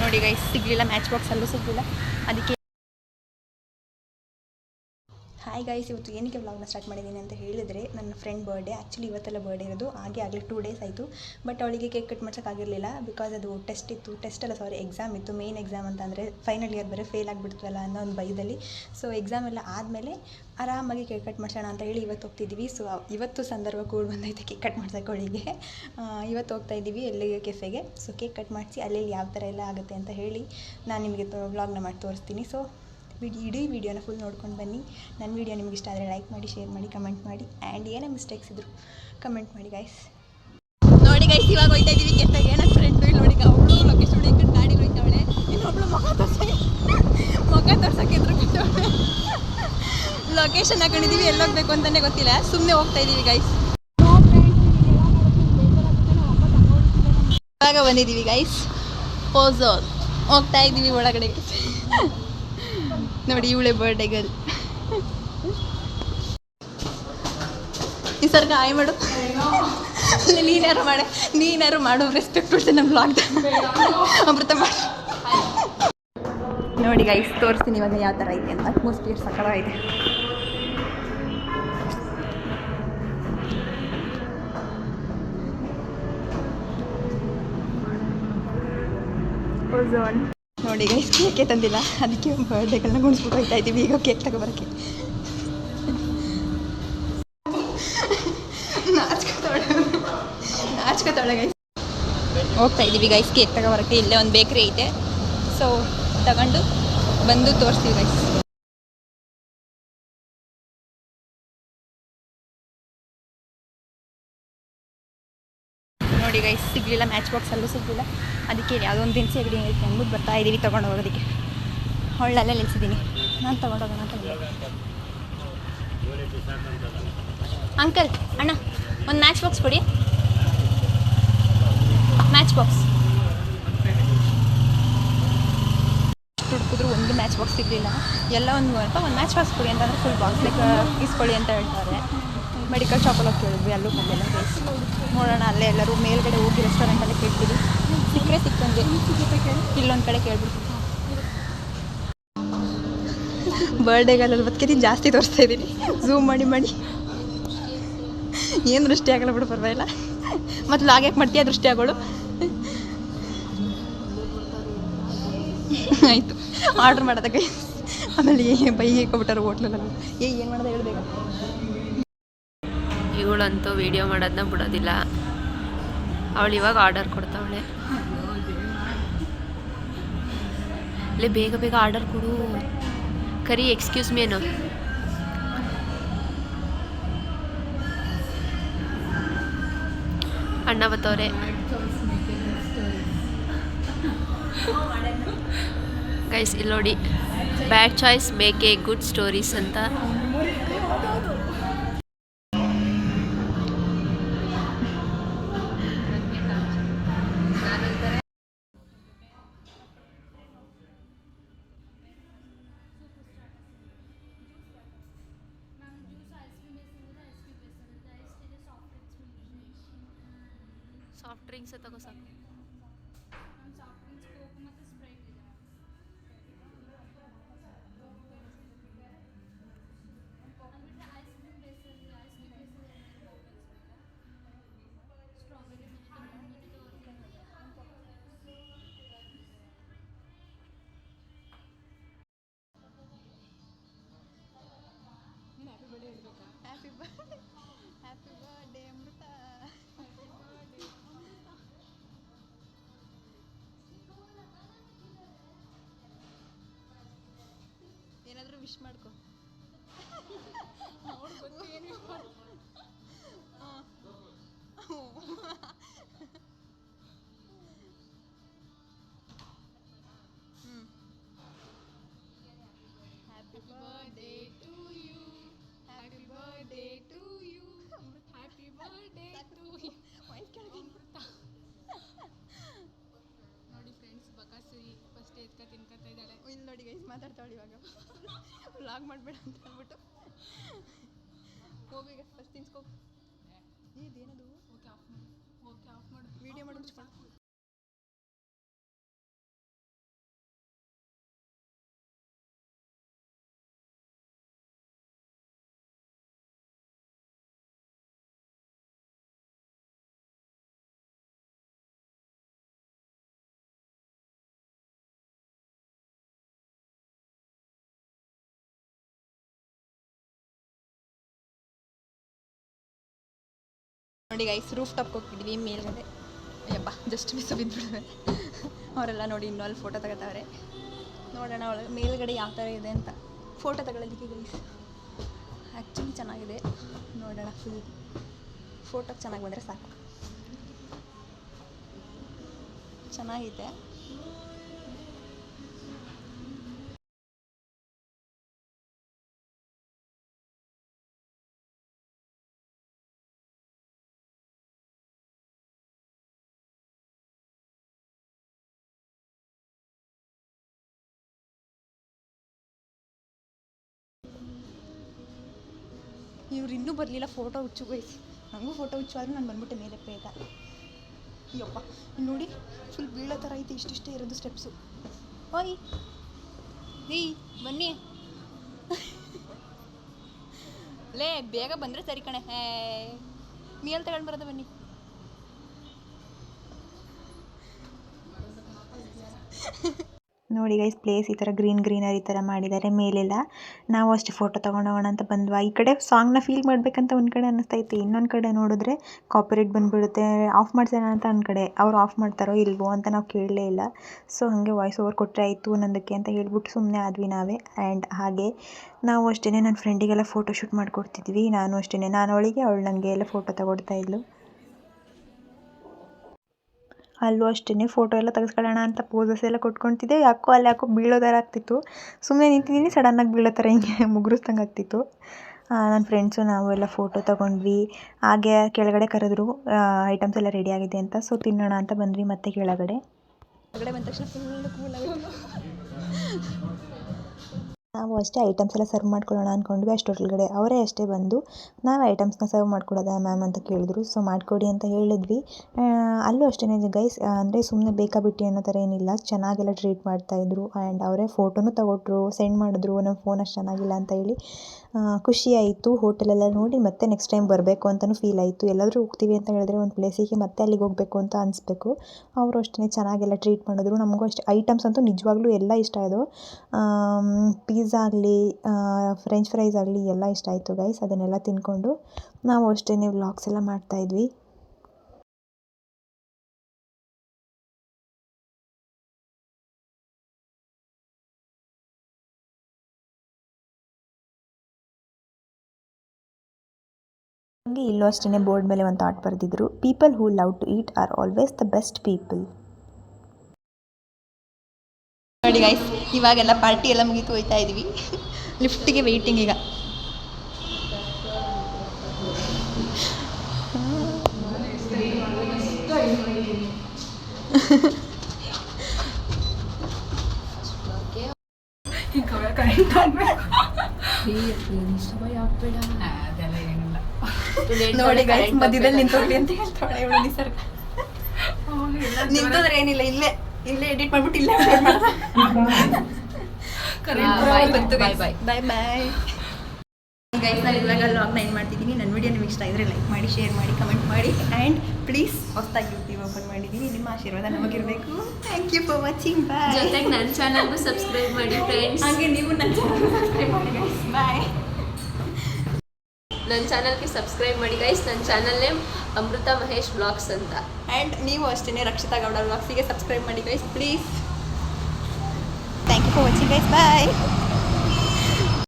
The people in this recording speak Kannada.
ನೋಡಿ ಗೈಸ್ ಸಿಗಲಿಲ್ಲ, ಮ್ಯಾಚ್ ಬಾಕ್ಸ್ ಅಲ್ಲೂ ಸಿಗಲಿಲ್ಲ. ಅದಕ್ಕೆ ಹಾಯ್ ಗೈಸ್, ಇವತ್ತು ಏನಕ್ಕೆ ವ್ಲಾಗ್ನ ಸ್ಟಾರ್ಟ್ ಮಾಡಿದ್ದೀನಿ ಅಂತ ಹೇಳಿದರೆ, ನನ್ನ ಫ್ರೆಂಡ್ ಬರ್ಡೇ. ಆ್ಯಕ್ಚುಲಿ ಇವತ್ತೆಲ್ಲ ಬರ್ಡೇ ಇರೋದು, ಆಗಲೇ 2 ಡೇಸ್ ಆಯಿತು. ಬಟ್ ಅವಳಿಗೆ ಕೇಕ್ ಕಟ್ ಮಾಡ್ಸೋಕ್ಕಾಗಿರಲಿಲ್ಲ, ಬಿಕಾಸ್ ಅದು ಎಕ್ಸಾಮ್ ಇತ್ತು. ಮೇನ್ ಎಕ್ಸಾಮ್ ಅಂತ ಅಂದರೆ ಫೈನಲ್ ಇಯರ್ ಬೇರೆ, ಫೇಲ್ ಆಗಿಬಿಡ್ತವಲ್ಲ ಅನ್ನೋ ಒಂದು ಭಯದಲ್ಲಿ. ಸೊ ಎಕ್ಸಾಮ್ ಎಲ್ಲ ಆದಮೇಲೆ ಆರಾಮಾಗಿ ಕೇಕ್ ಕಟ್ ಮಾಡ್ಸೋಣ ಅಂತ ಹೇಳಿ ಇವತ್ತು ಹೋಗ್ತಿದ್ದೀವಿ. ಸೊ ಇವತ್ತು ಸಂದರ್ಭ ಕೂಡ ಬಂದೈತೆ ಕೇಕ್ ಕಟ್ ಮಾಡ್ಸೋಕೆ ಅವಳಿಗೆ. ಇವತ್ತು ಹೋಗ್ತಾ ಇದ್ದೀವಿ ಎಲ್ಲಿಗೆ, ಕೆಫೆಗೆ. ಸೊ ಕೇಕ್ ಕಟ್ ಮಾಡಿಸಿ ಅಲ್ಲಿ ಯಾವ ಥರ ಎಲ್ಲ ಆಗುತ್ತೆ ಅಂತ ಹೇಳಿ ನಾನು ನಿಮಗೆ ವ್ಲಾಗ್ನ ಮಾಡಿ ತೋರಿಸ್ತೀನಿ. ಸೊ ಇಡೀ ವಿಡಿಯೋನ ಫುಲ್ ನೋಡ್ಕೊಂಡು ಬನ್ನಿ. ನನ್ನ ವಿಡಿಯೋ ನಿಮ್ಗೆ ಇಷ್ಟ ಆದರೆ ಲೈಕ್ ಮಾಡಿ, ಶೇರ್ ಮಾಡಿ, ಕಮೆಂಟ್ ಮಾಡಿ. ಆ್ಯಂಡ್ ಏನೇ ಮಿಸ್ಟೇಕ್ಸ್ ಇದ್ದರು ಕಮೆಂಟ್ ಮಾಡಿ ಗೈಸ್. ನೋಡಿ ಗೈಸ್, ಇವಾಗ ಹೋಗ್ತಾ ಇದ್ದೀವಿ ಕೆಫೆಗೆ. ನನ್ನ ಫ್ರೆಂಡು ಇಲ್ಲಿ ನೋಡಿ, ಅವಳು ಲೊಕೇಶನ್ ಹುಡುಕೊಂಡು ಗಾಡಿ ಹೋಗ್ತಾವಳೆ. ಇನ್ನೊಬ್ಳು ಮುಖ ತೋರ್ಸೋಕೆ ಎದುರುಗಿಟ್ಟವಳೆ. ಲೊಕೇಶನ್ ಹಾಕೊಂಡಿದ್ದೀವಿ, ಎಲ್ಲಿ ಹೋಗ್ಬೇಕು ಅಂತಲೇ ಗೊತ್ತಿಲ್ಲ, ಸುಮ್ಮನೆ ಹೋಗ್ತಾ ಇದ್ದೀವಿ ಗೈಸ್. ಇವಾಗ ಬಂದಿದ್ದೀವಿ ಗೈಸ್, ಪೋಝೋನ್ ಹೋಗ್ತಾ ಇದ್ದೀವಿ ಒಳಗಡೆ. ನೋಡಿ ಇವಳೆ ಬರ್ಡೇ ಗರ್ಲ್. ಈ ಸರ್ಗ ಆಯ್ ಮಾಡು, ನೀನಾರು ಮಾಡು, ರೆಸ್ಪೆಕ್ಟ್ ಕೊಡ್ತೀನಿ ನಮ್ಮ ಬ್ಲಾಗ್ ಅಮೃತ ಮಾಡಿ. ನೋಡಿ ಗೈಸ್ ತೋರಿಸ್ತೀನಿ ಇವಾಗ ಯಾವ ಥರ ಐತೆ ಅಂತ. ಅಟ್ಮಾಸ್ಫಿಯರ್ ಸಕ್ಕತ್ತಾಗಿದೆ. ನೋಡಿ ಗೈಸ್ ಕೇಕೆ ತಂದಿಲ್ಲ, ಅದಕ್ಕೆ ಬರ್ಡೇಗಳನ್ನ ಗುಣಿಸ್ಬಿಟ್ಟು ಹೋಗ್ತಾ ಇದ್ದೀವಿ ಈಗ ಕೇಕ್ ತಗೊಬರೋಕ್ಕೆ. ನಾಚ್ಕೋತಾಳೆ ಗೈಸ್. ಹೋಗ್ತಾ ಇದ್ದೀವಿ ಗೈಸ್ ಕೇಕ್ ತಗೊಬರೋಕ್ಕೆ. ಇಲ್ಲೇ ಒಂದು ಬೇಕ್ರಿ ಐತೆ, ಸೊ ತಗೊಂಡು ಬಂದು ತೋರಿಸ್ತೀವಿ ಗೈಸ್. ನೋಡಿ ಗೈಸ್ ಸಿಗಲಿಲ್ಲ, ಮ್ಯಾಚ್ ಬಾಕ್ಸ್ ಅಲ್ಲೂ ಸಿಗಲಿಲ್ಲ. ಅದಕ್ಕೆ ಯಾವುದೋ ಒಂದು ದಿನಸಿ ಅಂಗಡಿ ಐತೆ ಅಂದ್ಬಿಟ್ಟು ಬರ್ತಾ ಇದ್ದೀವಿ ತೊಗೊಂಡು ಹೋಗೋದಕ್ಕೆ. ಅವಳಲ್ಲೇ ನಿಲ್ಸಿದ್ದೀನಿ, ನಾನು ತೊಗೊಂಡೋಗೋಣ ಅಂತ. ಅಂಕಲ್ ಅಣ್ಣ ಒಂದು ಮ್ಯಾಚ್ ಬಾಕ್ಸ್ ಕೊಡಿ, ಮ್ಯಾಚ್ ಬಾಕ್ಸ್. ಹುಡುಕಿದ್ರು ಒಂದು ಮ್ಯಾಚ್ ಬಾಕ್ಸ್ ಸಿಗಲಿಲ್ಲ. ಎಲ್ಲ ಒಂದು ಮ್ಯಾಚ್ ಬಾಕ್ಸ್ ಕೊಡಿ ಅಂತಂದರೆ ಫುಲ್ ಬಾಕ್ಸ್ನೇ ಇಸ್ಕೊಳ್ಳಿ ಅಂತ ಹೇಳ್ತಾರೆ. ಮೆಡಿಕಲ್ ಶಾಪಲ್ಲಿ ಹೋಗಿ ಕೇಳಿದ್ವಿ, ಅಲ್ಲೂ ಬಂದಿಲ್ಲ ಗೈಸ್. ನೋಡೋಣ, ಅಲ್ಲೇ ಎಲ್ಲರೂ ಮೇಲ್ಗಡೆ ಹೋಗಿ ರೆಸ್ಟೋರೆಂಟಲ್ಲೇ ಕೇಳ್ತೀವಿ, ಸಿಕ್ಕರೆ ಸಿಕ್ಕಂಗೆ. ಇಲ್ಲೊಂದು ಕಡೆ ಕೇಳ್ಬಿಡ್ತೀವಿ. ಬರ್ಡೇಗಲ್ಲ 40 ಕೆಜಿ ಜಾಸ್ತಿ ತೋರಿಸ್ತಾ ಇದ್ದೀನಿ, ಝೂಮ್ ಮಾಡಿ ಮಾಡಿ. ಏನು ದೃಷ್ಟಿ ಆಗಲ್ಲ ಬಿಡು, ಪರವಾಗಿಲ್ಲ. ಮತ್ತು ಲಾಗ್ಯಾಕೆ ಮಾಡ್ತೀಯ ದೃಷ್ಟಿ ಆಗೋಳು. ಆಯಿತು ಆರ್ಡ್ರ್ ಮಾಡೋದಕ್ಕೆ. ಆಮೇಲೆ ಬೈಗೆ ಇಕ್ಕೊಬಿಟ್ಟಾರೆ ಹೋಟ್ಲಲ್ಲಿ. ಏನು ಮಾಡೋದು ಹೇಳ್ಬೇಕು. ಇವಳಂತೂ ವೀಡಿಯೋ ಮಾಡೋದನ್ನ ಬಿಡೋದಿಲ್ಲ. ಅವಳು ಇವಾಗ ಆರ್ಡರ್ ಕೊಡ್ತಾವಳೆ. ಅಲ್ಲೇ ಬೇಗ ಬೇಗ ಆರ್ಡರ್ ಕೊಡು. ಕರಿ ಎಕ್ಸ್ಕ್ಯೂಸ್ ಮೀ ಏನೋ. ಅಣ್ಣ ಬತ್ತವ್ರೆ ಗೈಸ್. ಇಲ್ಲಿ ನೋಡಿ, bad choice make a good stories ಅಂತ. ಸಾಫ್ಟ್ ಡ್ರಿಂಕ್ಸ್ ತಗೋ ಸಾಕು. Happy birthday Amrutha. ಏನಾದರೂ ವಿಶ್ ಮಾಡ್ಕೊ. Happy birthday to you, happy birthday to you, happy birthday to you. ನೋಡಿ ಫ್ರೆಂಡ್ಸ್, ಬಕಾಸುರಿ ಫಸ್ಟ್ ಎತ್ಕ ತಿನ್ಕೊತಾ ಇದ್ದಾಳೆ. ಇಲ್ಲಿ ನೋಡಿ ಗೈಸ್ ಮಾತಾಡ್ತಾವಳು ಇವಾಗ. ವ್ಲಾಗ್ ಮಾಡಬೇಡ ಅಂತ ಅಂದ್ಬಿಟ್ಟು ಹೋಗಿ ಫಸ್ಟ್ ತಿನ್ಸ್ಕೋ. ಇದೇನದು? ಓಕೆ ಆಫ್ ಮಾಡು, ವೀಡಿಯೋ ಮಾಡಿ ಮುಚ್ಕೊಂಡು ನೋಡಿ ಗೈಸ್ ರೂಫ್ ಟಾಪ್ ಹೋಗ್ತಿದ್ವಿ ಮೇಲ್ಗಡೆ. ಅಯ್ಯಪ್ಪ ಜಸ್ಟ್ ಮಿಸ್ ಬಿದ್ದುಬಿಡುವೆ. ಅವರೆಲ್ಲ ನೋಡಿ ಇನ್ನೂ ಅಲ್ಲಿ ಫೋಟೋ ತಗೋತಾವ್ರೆ. ನೋಡೋಣ ಒಳಗೆ ಮೇಲ್ಗಡೆ ಯಾವ ಥರ ಇದೆ ಅಂತ ಫೋಟೋ ತಗೊಳ್ಳೋದಕ್ಕೆ ಗೈಸ್. ಆ್ಯಕ್ಚುಲಿ ಚೆನ್ನಾಗಿದೆ, ನೋಡೋಣ. ಫುಲ್ ಫೋಟೋಗೆ ಚೆನ್ನಾಗಿ ಬಂದರೆ ಸಾಕು. ಚೆನ್ನಾಗಿದೆ. ಇವ್ರು ಇನ್ನೂ ಬರಲಿಲ್ಲ ಫೋಟೋ ಹುಚ್ಚು ಗೈಸ್. ನನಗೂ ಫೋಟೋ ಹುಚ್ಚು ಆದರೂ ನಾನು ಬಂದ್ಬಿಟ್ಟೆ ಮೇಲೆ ಬೇಗ. ಅಯ್ಯಪ್ಪ ಇಲ್ಲಿ ನೋಡಿ ಫುಲ್ ಬೀಳೋ ಥರ ಐತೆ. ಇಷ್ಟಿಷ್ಟೇ ಇರೋದು ಸ್ಟೆಪ್ಸು. ಓಯ್ ಬನ್ನಿ ಲೇ, ಬೇಗ ಬಂದರೆ ಸರಿ ಕಣೆ. ಮೇಲ್ ತಗೊಂಡು ಬರೋದು ಬನ್ನಿ. ನೋಡಿ ಗೈಸ್ ಪ್ಲೇಸ್ ಈ ಥರ ಗ್ರೀನರಿ ಥರ ಮಾಡಿದ್ದಾರೆ ಮೇಲೆಲ್ಲ. ನಾವು ಅಷ್ಟೇ ಫೋಟೋ ತೊಗೊಂಡೋಗೋಣ ಅಂತ ಬಂದ್ವಾ. ಈ ಕಡೆ ಸಾಂಗ್ನ ಫೀಲ್ ಮಾಡಬೇಕಂತ ಒಂದು ಕಡೆ ಅನ್ನಿಸ್ತೈತೆ, ಇನ್ನೊಂದು ಕಡೆ ನೋಡಿದ್ರೆ ಕಾಪಿರೈಟ್ ಬಂದುಬಿಡುತ್ತೆ. ಆಫ್ ಮಾಡ್ಸೋಣ ಅಂತ ಒಂದು ಕಡೆ, ಅವ್ರು ಆಫ್ ಮಾಡ್ತಾರೋ ಇಲ್ವೋ ಅಂತ ನಾವು ಕೇಳಲೇ ಇಲ್ಲ. ಸೊ ಹಾಗೆ ವಾಯ್ಸ್ ಓವರ್ ಕೊಟ್ಟರೆ ಆಯಿತು ಅನ್ನೋದಕ್ಕೆ ಅಂತ ಹೇಳ್ಬಿಟ್ಟು ಸುಮ್ಮನೆ ಆದ್ವಿ ನಾವೇ. ಆ್ಯಂಡ್ ಹಾಗೆ ನಾವು ಅಷ್ಟೇ ನನ್ನ ಫ್ರೆಂಡಿಗೆಲ್ಲ ಫೋಟೋ ಶೂಟ್ ಮಾಡಿಕೊಡ್ತಿದ್ವಿ. ನಾನು ಅಷ್ಟೇ, ನಾನು ಅವಳಿಗೆ, ಅವಳು ನನಗೆ ಎಲ್ಲ ಫೋಟೋ ತಗೊಡ್ತಾ ಇದ್ಲು. ಅಲ್ಲೂ ಅಷ್ಟೇ ಫೋಟೋ ಎಲ್ಲ ತೆಗೆಸ್ಕೊಳ್ಳೋಣ ಅಂತ ಪೋಸಸ್ ಎಲ್ಲ ಕೊಟ್ಕೊತಿದ್ದೆ. ಯಾಕೋ ಬೀಳೋ ಥರ ಆಗ್ತಿತ್ತು. ಸುಮ್ಮನೆ ನಿಂತಿದ್ದೀನಿ, ಸಡನ್ನಾಗಿ ಬೀಳೋ ಥರ ಹಿಂಗೆ ಮುಗುರಿಸ್ದಂಗೆ ಆಗ್ತಿತ್ತು. ನನ್ನ ಫ್ರೆಂಡ್ಸು ನಾವು ಎಲ್ಲ ಫೋಟೋ ತೊಗೊಂಡ್ವಿ. ಹಾಗೆ ಕೆಳಗಡೆ ಕರೆದ್ರು ಐಟಮ್ಸ್ ಎಲ್ಲ ರೆಡಿ ಆಗಿದೆ ಅಂತ. ಸೊ ತಿನ್ನೋಣ ಅಂತ ಬಂದ್ವಿ ಮತ್ತೆ ಕೆಳಗಡೆ ಬಂದ ತಕ್ಷಣ ಫುಲ್ ಕೂಲಾಗಿ ನಾವು ಅಷ್ಟೇ ಐಟಮ್ಸ್ ಎಲ್ಲ ಸರ್ವ್ ಮಾಡ್ಕೊಳ್ಳೋಣ ಅಂದ್ಕೊಂಡ್ವಿ. ಅಷ್ಟೊಳಗಡೆ ಅವರೇ ಅಷ್ಟೇ ಬಂದು ನಾವು ಐಟಮ್ಸ್ನ ಸರ್ವ್ ಮಾಡ್ಕೊಡೋದಾ ಮ್ಯಾಮ್ ಅಂತ ಕೇಳಿದ್ರು. ಸೊ ಮಾಡಿಕೊಡಿ ಅಂತ ಹೇಳಿದ್ವಿ. ಅಲ್ಲೂ ಅಷ್ಟೇ ಗೈಸ್, ಅಂದರೆ ಸುಮ್ಮನೆ ಬೇಕಾಬಿಟ್ಟು ಅನ್ನೋ ಥರ ಏನಿಲ್ಲ, ಚೆನ್ನಾಗೆಲ್ಲ ಟ್ರೀಟ್ ಮಾಡ್ತಾಯಿದ್ರು. ಆ್ಯಂಡ್ ಅವರೇ ಫೋಟೋನು ತಗೊಟ್ರು, ಸೆಂಡ್ ಮಾಡಿದ್ರು ನಮ್ಮ ಫೋನ್ ಅಷ್ಟು ಚೆನ್ನಾಗಿಲ್ಲ ಅಂತ ಹೇಳಿ. ಖುಷಿ ಆಯಿತು. ಹೋಟೆಲೆಲ್ಲ ನೋಡಿ ಮತ್ತೆ ನೆಕ್ಸ್ಟ್ ಟೈಮ್ ಬರಬೇಕು ಅಂತಲೂ ಫೀಲ್ ಆಯಿತು. ಎಲ್ಲಾದರೂ ಹೋಗ್ತೀವಿ ಅಂತ ಹೇಳಿದ್ರೆ ಒಂದು ಪ್ಲೇಸಿಗೆ ಮತ್ತೆ ಅಲ್ಲಿಗೆ ಹೋಗಬೇಕು ಅಂತ ಅನಿಸ್ಬೇಕು. ಅವರು ಅಷ್ಟೇ ಚೆನ್ನಾಗೆಲ್ಲ ಟ್ರೀಟ್ ಮಾಡಿದ್ರು. ನಮಗೂ ಅಷ್ಟೇ ಐಟಮ್ಸ್ ಅಂತೂ ನಿಜವಾಗ್ಲೂ ಎಲ್ಲ ಇಷ್ಟ ಆಯಿತು. ಪಿಜ್ಜಾ ಆಗಲಿ, ಫ್ರೆಂಚ್ ಫ್ರೈಸ್ ಆಗಲಿ ಎಲ್ಲ ಇಷ್ಟ ಆಯಿತು ಗೈಸ್. ಅದನ್ನೆಲ್ಲ ತಿಂದ್ಕೊಂಡು ನಾವು ಅಷ್ಟೇ ವ್ಲಾಗ್ಸ್ ಎಲ್ಲ ಮಾಡ್ತಾಯಿದ್ವಿ. ಹಾಗೆ ಇಲ್ಲೂ ಅಷ್ಟೇ ಬೋರ್ಡ್ ಮೇಲೆ ಒಂದು ಥಾಟ್ ಬರೆದಿದ್ರು, people who love to eat are always the best people. ನೋಡಿ ಗೈಸ್, ಇವಾಗೆಲ್ಲ ಪಾರ್ಟಿ ಎಲ್ಲ ಮುಗಿತು, ಹೋಗ್ತಾ ಇದ್ವಿ. ಲಿಫ್ಟಿಗೆ ವೆಯ್ಟಿಂಗ್ ಈಗ. ನೋಡಿ ಗೈಸ್, ಮಧ್ಯದಲ್ಲಿ ನಿಂತೋಗ್ಲಿ ಅಂತ ಹೇಳ್ತಾಳೆ ಇವಳು ನಿಸರ್ಗ. ನಿಂತೋದ್ರೆ ಏನಿಲ್ಲ, ಇಲ್ಲೇ ಎಡಿಟ್ ಮಾಡ್ಬಿಟ್ಟು ಇಲ್ಲೇ ಬಾಯ್ ಬಾಯ್ ಗೈಸ್. ನಾನು ಇವಾಗ ಲಾಗ್ನ ಏನು ಮಾಡ್ತಿದ್ದೀನಿ. ನನ್ನ ವಿಡಿಯೋ ನಿಮಗೆ ಇಷ್ಟ ಆಗಿದ್ರೆ ಲೈಕ್ ಮಾಡಿ, ಶೇರ್ ಮಾಡಿ, ಕಮೆಂಟ್ ಮಾಡಿ. ಆ್ಯಂಡ್ ಪ್ಲೀಸ್ ಹೊಸದಾಗಿ ಯೂಟ್ಯೂಬ್ ಓಪನ್ ಮಾಡಿದ್ದೀನಿ, ನಿಮ್ಮ ಆಶೀರ್ವಾದ ನಮಗಿರಬೇಕು. Thank you for watching. Bye. ಜೊತೆಗೆ ನನ್ನ ಚಾನಲ್ಗೂ ಸಬ್ಸ್ಕ್ರೈಬ್ ಮಾಡಿ ಫ್ರೆಂಡ್ಸ್. ಹಾಗೆ ನೀವು ನನ್ನ ಚಾನಲ್ಗೆ ಸಬ್ಸ್ಕ್ರೈಬ್ ಮಾಡಿ ಗೈಸ್. ಬಾಯ್. ನನ್ನ ಚಾನಲ್ಗೆ ಸಬ್ಸ್ಕ್ರೈಬ್ ಮಾಡಿ ಗೈಸ್. ನನ್ನ channel name Amrutha Mahesh blogs ಅಂತ. ಆ್ಯಂಡ್ ನೀವು ಅಷ್ಟೇ ರಕ್ಷಿತಾ ಗೌಡ ಬ್ಲಾಗ್ಸಿಗೆ ಸಬ್ಸ್ಕ್ರೈಬ್ ಮಾಡಿ guys please. Thank you for watching guys. Bye.